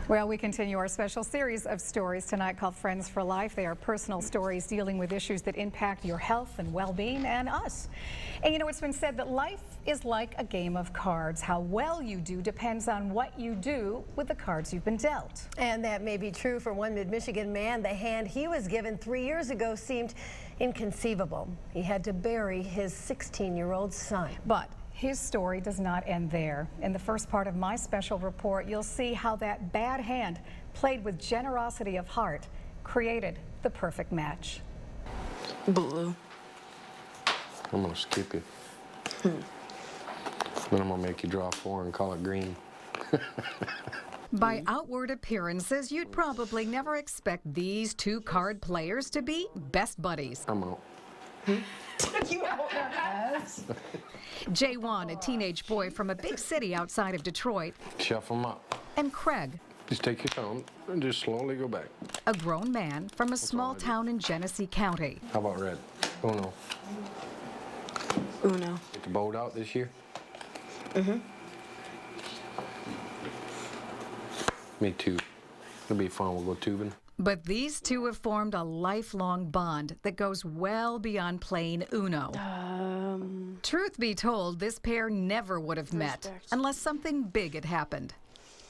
Well, we continue our special series of stories tonight called Friends for Life. They are personal stories dealing with issues that impact your health and well-being and us. And you know, it's been said that life is like a game of cards. How well you do depends on what you do with the cards you've been dealt. And that may be true for one Mid-Michigan man. The hand he was given 3 years ago seemed inconceivable. He had to bury his 16-year-old son. But his story does not end there. In the first part of my special report, you'll see how that bad hand, played with generosity of heart, created the perfect match. Blue. I'm gonna skip you. Then I'm gonna make you draw 4 and call it green. By outward appearances, you'd probably never expect these two card players to be best buddies. I'm out. You out there, ass. Jaywan, a teenage boy from a big city outside of Detroit, Shuffle them up. and Craig, Just take your time and just slowly go back. a grown man from a small town in Genesee County. How about red? Oh no. Uno. Get the boat out this year? Mm-hmm. Me too. It'll be fun. We'll go tubing. But these two have formed a lifelong bond that goes well beyond playing Uno. Truth be told, this pair never would have met unless something big had happened.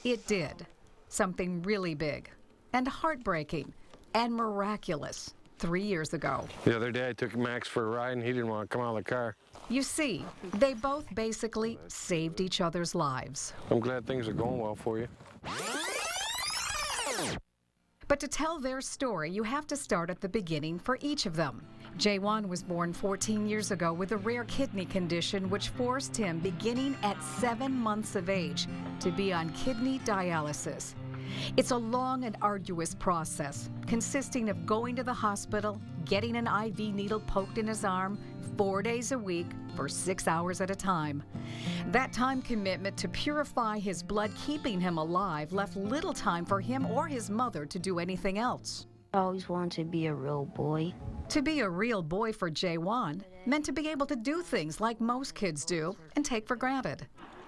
It did. Something really big and heartbreaking and miraculous 3 years ago. The other day I took Max for a ride and he didn't want to come out of the car. You see, they both basically saved each other's lives. I'm glad things are going well for you. But to tell their story, you have to start at the beginning for each of them. Jaywan was born 14 years ago with a rare kidney condition which forced him, beginning at 7 months of age, to be on kidney dialysis. It's a long and arduous process, consisting of going to the hospital, getting an IV needle poked in his arm 4 days a week for 6 hours at a time. That time commitment to purify his blood, keeping him alive, left little time for him or his mother to do anything else. I always wanted to be a real boy. To be a real boy for Jaywan meant to be able to do things like most kids do and take for granted.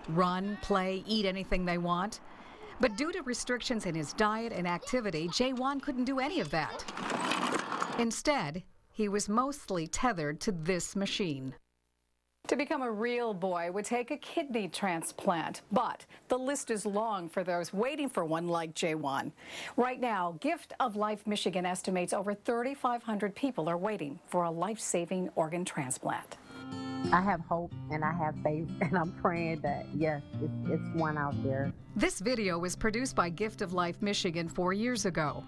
Run, play, eat anything they want. But due to restrictions in his diet and activity, Jaywan couldn't do any of that. Instead, he was mostly tethered to this machine. To become a real boy would take a kidney transplant, but the list is long for those waiting for one like Jaywan. Right now, Gift of Life Michigan estimates over 3,500 people are waiting for a life-saving organ transplant. I have hope and I have faith, and I'm praying that, yes, it's one out there. This video was produced by Gift of Life Michigan 4 years ago.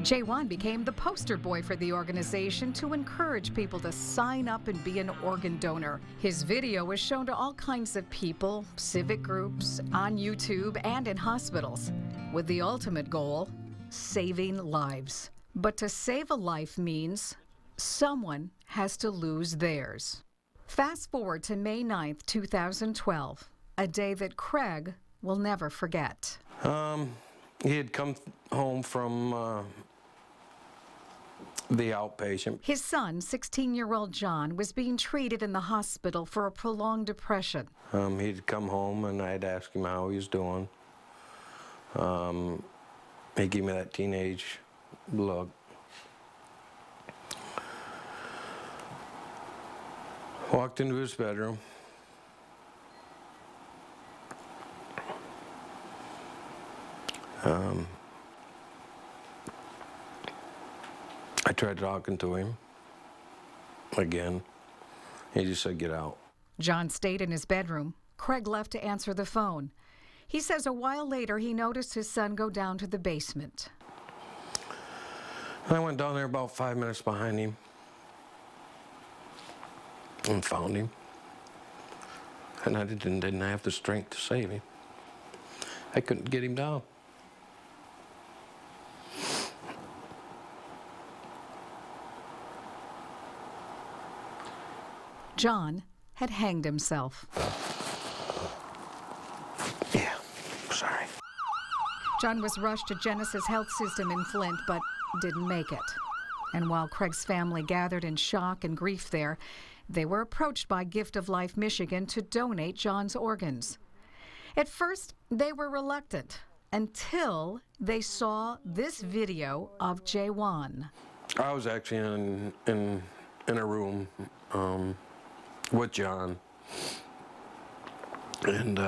Jaywan became the poster boy for the organization to encourage people to sign up and be an organ donor. His video was shown to all kinds of people, civic groups, on YouTube, and in hospitals, with the ultimate goal, saving lives. But to save a life means someone has to lose theirs. Fast forward to May 9th, 2012, a day that Craig will never forget. He had come home from the outpatient. His son, 16-year-old John, was being treated in the hospital for a prolonged depression. He'd come home and I'd ask him how he was doing. He gave me that teenage look. Walked into his bedroom. I tried talking to him again. He just said, "Get out." John stayed in his bedroom. Craig left to answer the phone. He says a while later he noticed his son go down to the basement. I went down there about 5 minutes behind him and found him. And I didn't have the strength to save him. I couldn't get him down. John had hanged himself. Yeah, sorry. John was rushed to Genesis Health System in Flint, but didn't make it. And while Craig's family gathered in shock and grief there, they were approached by Gift of Life Michigan to donate John's organs. At first, they were reluctant, until they saw this video of Jawan. I was actually in a room with John, and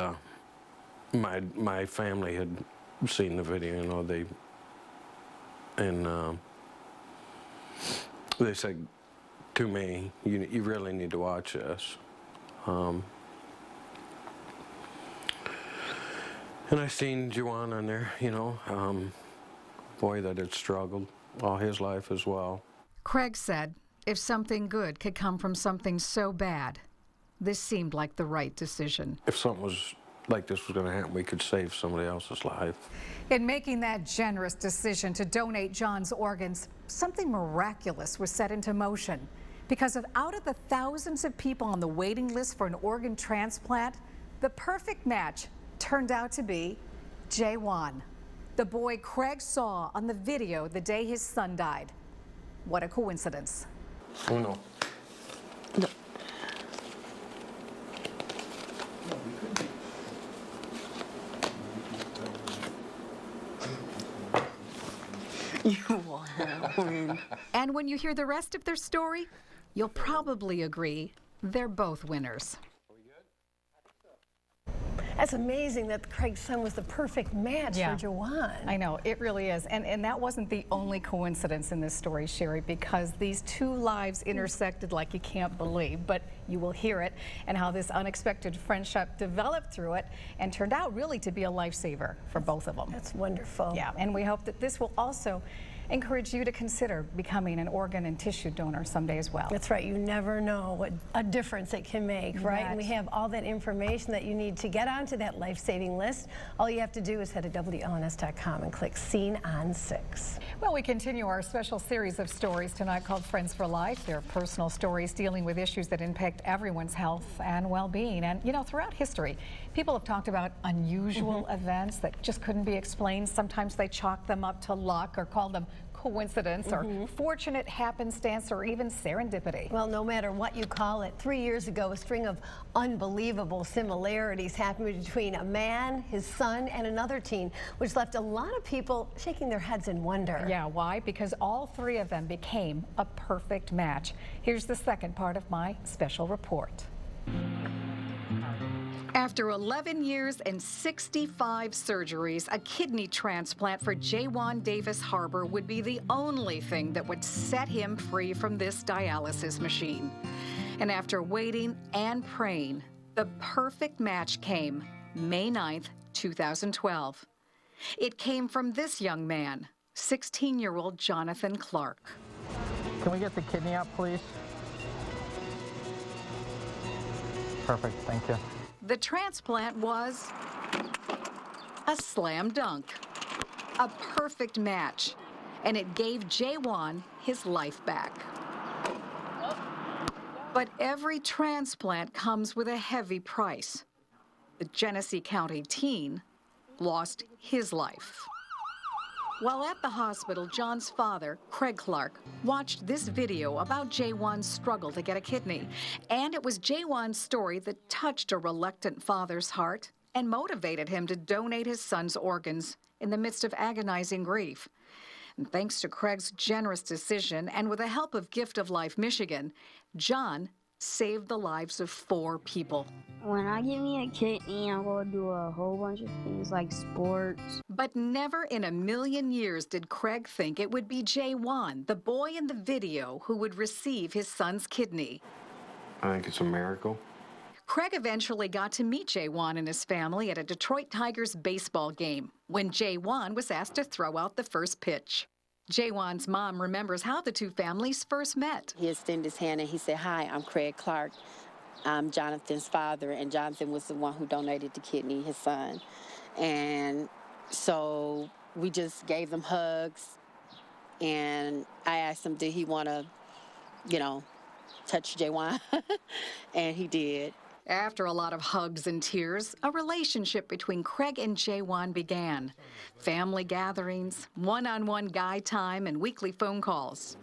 my family had seen the video. You know, they said to me, "You really need to watch this." And I seen Jawan on there, you know, boy that had struggled all his life as well. Craig said if something good could come from something so bad, this seemed like the right decision. If something was like this was going to happen, we could save somebody else's life. In making that generous decision to donate John's organs, something miraculous was set into motion. Because out of the thousands of people on the waiting list for an organ transplant, the perfect match turned out to be Jawan, the boy Craig saw on the video the day his son died. What a coincidence. Oh, no. No. You won. And when you hear the rest of their story, you'll probably agree they're both winners. That's amazing that Craig's son was the perfect match for Jawan. I know, it really is. And that wasn't the only coincidence in this story, Sherry, because these two lives intersected like you can't believe, but you will hear it, and how this unexpected friendship developed through it and turned out really to be a lifesaver for both of them. That's wonderful. Yeah, and we hope that this will also encourage you to consider becoming an organ and tissue donor someday as well. That's right. You never know what a difference it can make, right? And we have all that information that you need to get onto that life-saving list. All you have to do is head to WLNS.com and click Scene on 6. Well, we continue our special series of stories tonight called Friends for Life. They're personal stories dealing with issues that impact everyone's health and well-being. And, you know, throughout history, people have talked about unusual events that just couldn't be explained. Sometimes they chalk them up to luck or call them coincidence or fortunate happenstance or even serendipity. Well, no matter what you call it, 3 years ago, a string of unbelievable similarities happened between a man, his son, and another teen, which left a lot of people shaking their heads in wonder. Yeah, why? Because all three of them became a perfect match. Here's the second part of my special report. After 11 years and 65 surgeries, a kidney transplant for Jawan Davis Harbor would be the only thing that would set him free from this dialysis machine. And after waiting and praying, the perfect match came May 9th, 2012. It came from this young man, 16-year-old Jonathan Clark. Can we get the kidney out, please? Perfect, thank you. The transplant was a slam dunk, a perfect match, and it gave Jawan his life back. But every transplant comes with a heavy price. The Genesee County teen lost his life. While at the hospital, John's father, Craig Clark, watched this video about Jawan's struggle to get a kidney. And it was Jawan's story that touched a reluctant father's heart and motivated him to donate his son's organs in the midst of agonizing grief. And thanks to Craig's generous decision and with the help of Gift of Life Michigan, John saved the lives of 4 people. When I get me a kidney, I'm going to do a whole bunch of things like sports. But never in a million years did Craig think it would be Jawan, the boy in the video, who would receive his son's kidney. I think it's a miracle. Craig eventually got to meet Jawan and his family at a Detroit Tigers baseball game when Jawan was asked to throw out the first pitch. Jawan's mom remembers how the two families first met. He extended his hand and he said, "Hi, I'm Craig Clark. I'm Jonathan's father," and Jonathan was the one who donated the kidney, his son. And so we just gave them hugs, and I asked him, did he want to, you know, touch Jawan? And he did. After a lot of hugs and tears, a relationship between Craig and Jawan began. Family gatherings, one-on-one guy time, and weekly phone calls.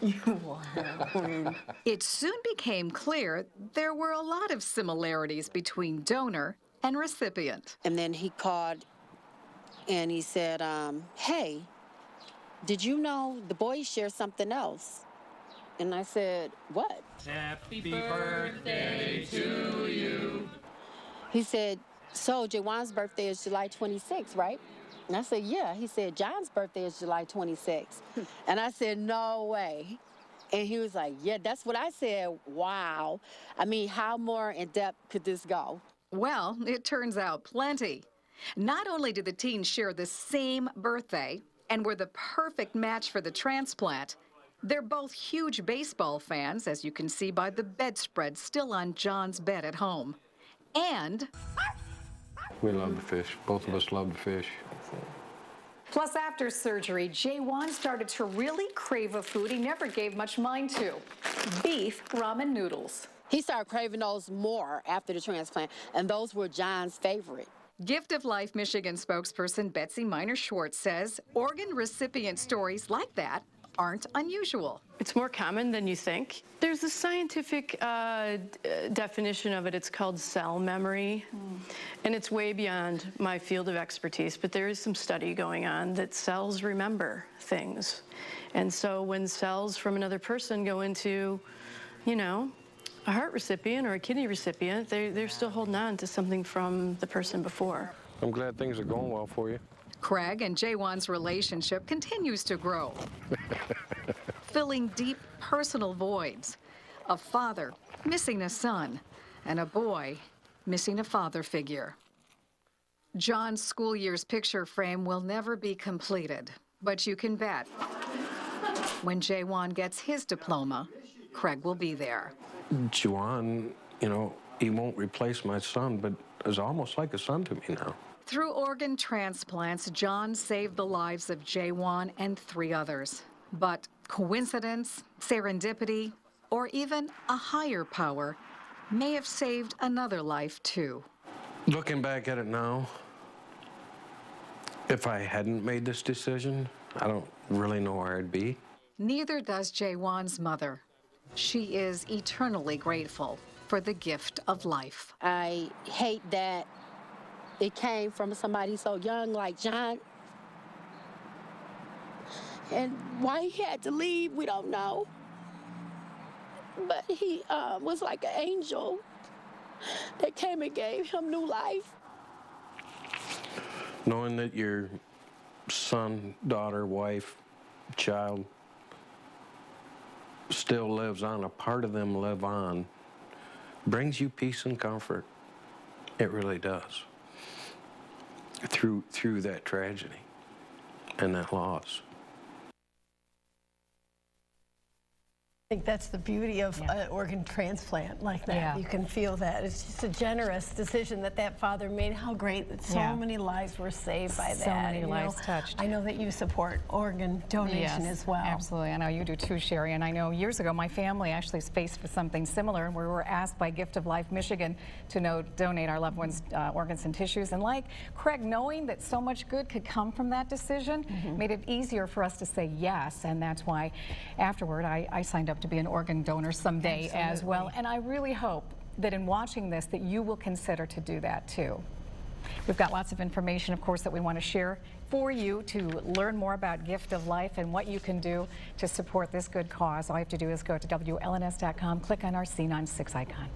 You won. It soon became clear there were a lot of similarities between donor and recipient. And then he called and he said, hey, did you know the boys share something else? And I said, what? Happy birthday to you. He said, so Jawan's birthday is July 26th, right? And I said, yeah. He said, John's birthday is July 26th. And I said, no way. And he was like, yeah, that's what I said. Wow. I mean, how more in depth could this go? Well, it turns out plenty. Not only did the teens share the same birthday and were the perfect match for the transplant, they're both huge baseball fans, as you can see by the bedspread still on John's bed at home. And We love to fish. Both of us love to fish. plus, after surgery, Jawan started to really crave a food he never gave much mind to: beef ramen noodles. He started craving those more after the transplant, and those were John's favorite. Gift of Life Michigan spokesperson Betsy Miner-Schwartz says organ recipient stories like that aren't unusual. It's more common than you think. There's a scientific definition of it. It's called cell memory, and it's way beyond my field of expertise, but there is some study going on that cells remember things. And so when cells from another person go into, you know, a heart recipient or a kidney recipient, they're still holding on to something from the person before. I'm glad things are going well for you. Craig and Jawan's relationship continues to grow, filling deep personal voids. A father missing a son, and a boy missing a father figure. John's school year's picture frame will never be completed, but you can bet when Jawan gets his diploma, Craig will be there. Jawan, you know, he won't replace my son, but is almost like a son to me now. Through organ transplants, John saved the lives of Jawan and 3 others. But coincidence, serendipity, or even a higher power may have saved another life too. Looking back at it now, if I hadn't made this decision, I don't really know where I'd be. Neither does Jawan's mother. She is eternally grateful for the gift of life. I hate that it came from somebody so young like John. And why he had to leave, we don't know. But he was like an angel that came and gave him new life. Knowing that your son, daughter, wife, child still lives on, a part of them live on, brings you peace and comfort. It really does. Through that tragedy and that loss. I think that's the beauty of an organ transplant like that. Yeah. You can feel that. It's just a generous decision that that father made. How great that so many lives were saved by that. So many you lives know, touched. I know that you support organ donation as well. Absolutely. I know you do too, Sherry. And I know years ago my family actually faced for something similar where we were asked by Gift of Life Michigan to donate our loved ones' organs and tissues. And like Craig, knowing that so much good could come from that decision made it easier for us to say yes. And that's why afterward I signed up to be an organ donor someday as well. And I really hope that in watching this that you will consider to do that too. We've got lots of information, of course, that we want to share for you to learn more about Gift of Life and what you can do to support this good cause. All you have to do is go to WLNS.com, click on our Scene on 6 icon.